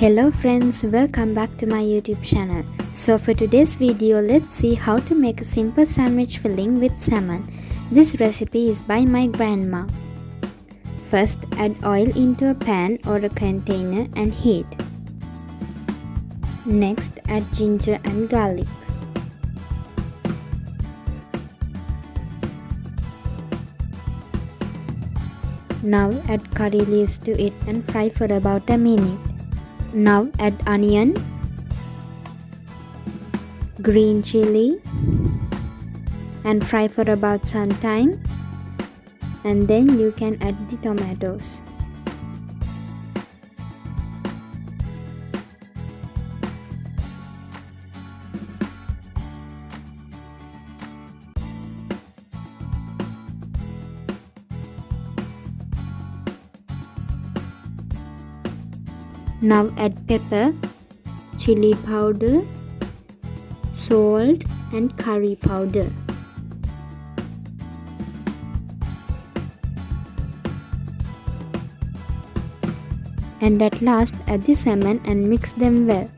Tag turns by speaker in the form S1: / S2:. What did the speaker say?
S1: Hello friends, welcome back to my YouTube channel. So for today's video, let's see how to make a simple sandwich filling with salmon. This recipe is by my grandma. First, add oil into a pan or a container and heat. Next, add ginger and garlic. Now add curry leaves to it and fry for about a minute. Now add onion, green chili and fry for about some time, and then you can add the tomatoes. Now add pepper, chili powder, salt and curry powder. And at last add the salmon and mix them well.